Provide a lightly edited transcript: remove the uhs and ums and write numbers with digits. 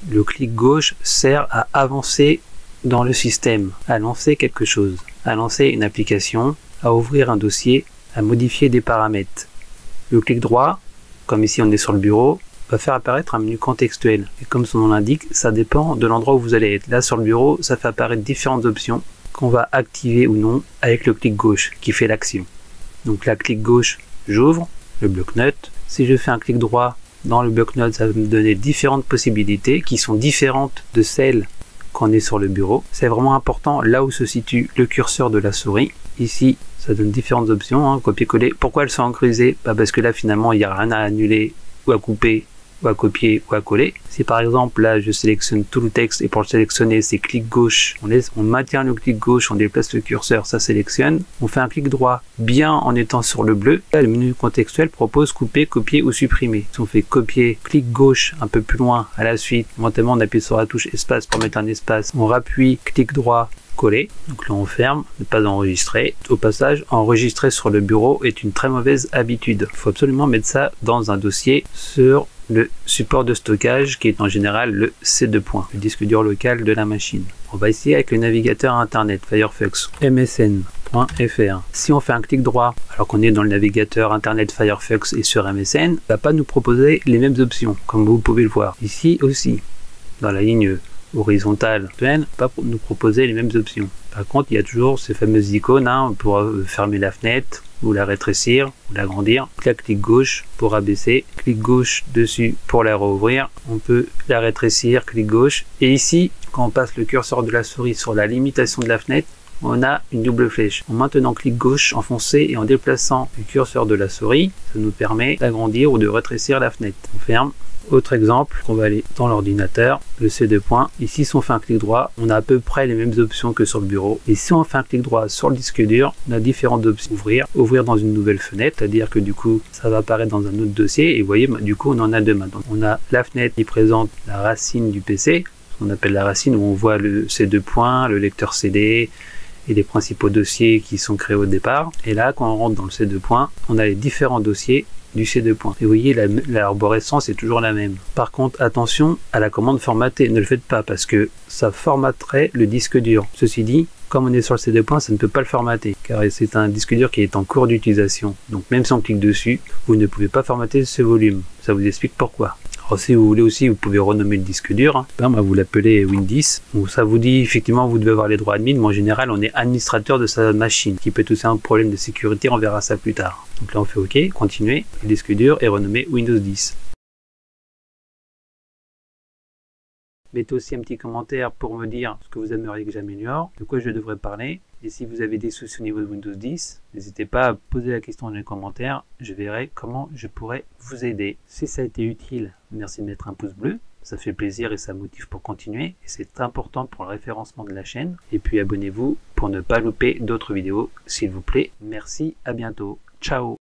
Le clic gauche sert à avancer dans le système, à lancer quelque chose, à lancer une application, à ouvrir un dossier, à modifier des paramètres. Le clic droit, comme ici on est sur le bureau, va faire apparaître un menu contextuel. Et comme son nom l'indique, ça dépend de l'endroit où vous allez être. Là sur le bureau, ça fait apparaître différentes options qu'on va activer ou non avec le clic gauche qui fait l'action. Donc là, clic gauche, j'ouvre le bloc-notes. Si je fais un clic droit dans le bloc-notes, ça va me donner différentes possibilités qui sont différentes de celles qu'on est sur le bureau. C'est vraiment important là où se situe le curseur de la souris. Ici, ça donne différentes options, copier-coller. Pourquoi elles sont en grisé? Parce que là, finalement, il n'y a rien à annuler ou à couper, ou à copier ou à coller. Si par exemple là je sélectionne tout le texte et pour le sélectionner c'est clic gauche, on maintient le clic gauche, on déplace le curseur, ça sélectionne, on fait un clic droit bien en étant sur le bleu. Là, le menu contextuel propose couper, copier ou supprimer. Si on fait copier, clic gauche un peu plus loin à la suite, éventuellement on appuie sur la touche espace pour mettre un espace, on rappuie, clic droit, coller. Donc là on ferme, ne pas enregistrer. Au passage, enregistrer sur le bureau est une très mauvaise habitude. Il faut absolument mettre ça dans un dossier sur le support de stockage qui est en général le C2, le disque dur local de la machine. On va essayer avec le navigateur internet Firefox msn.fr. Si on fait un clic droit alors qu'on est dans le navigateur internet Firefox et sur MSN, il ne va pas nous proposer les mêmes options comme vous pouvez le voir. Ici aussi, dans la ligne horizontale, pas nous proposer les mêmes options. Par contre, il y a toujours ces fameuses icônes pour fermer la fenêtre, ou la rétrécir, ou l'agrandir. Clic gauche pour abaisser, clic gauche dessus pour la rouvrir. On peut la rétrécir, clic gauche. Et ici, quand on passe le curseur de la souris sur la limitation de la fenêtre, on a une double flèche. En maintenant clic gauche enfoncé et en déplaçant le curseur de la souris, ça nous permet d'agrandir ou de rétrécir la fenêtre. On ferme. Autre exemple, on va aller dans l'ordinateur, le C2. Ici, si on fait un clic droit, on a à peu près les mêmes options que sur le bureau. Et si on fait un clic droit sur le disque dur, on a différentes options. Ouvrir dans une nouvelle fenêtre, c'est-à-dire que du coup, ça va apparaître dans un autre dossier. Et vous voyez, du coup, on en a deux maintenant. On a la fenêtre qui présente la racine du PC, ce qu'on appelle la racine, où on voit le C2, le lecteur CD, et les principaux dossiers qui sont créés au départ. Et là, quand on rentre dans le C2, on a les différents dossiers du C2. Et vous voyez, l'arborescence est toujours la même. Par contre, attention à la commande formater. Ne le faites pas parce que ça formaterait le disque dur. Ceci dit, comme on est sur le C2, ça ne peut pas le formater car c'est un disque dur qui est en cours d'utilisation. Donc même si on clique dessus, vous ne pouvez pas formater ce volume. Ça vous explique pourquoi. Alors, si vous voulez aussi, vous pouvez renommer le disque dur. Vous l'appelez Win10. Donc, ça vous dit effectivement vous devez avoir les droits admin, mais en général on est administrateur de sa machine, qui peut être aussi un problème de sécurité, on verra ça plus tard. Donc là on fait OK, continuer, le disque dur est renommé Windows 10. Mettez aussi un petit commentaire pour me dire ce que vous aimeriez que j'améliore, de quoi je devrais parler. Et si vous avez des soucis au niveau de Windows 10, n'hésitez pas à poser la question dans les commentaires. Je verrai comment je pourrais vous aider. Si ça a été utile, merci de mettre un pouce bleu. Ça fait plaisir et ça motive pour continuer. Et c'est important pour le référencement de la chaîne. Et puis abonnez-vous pour ne pas louper d'autres vidéos, s'il vous plaît. Merci, à bientôt. Ciao!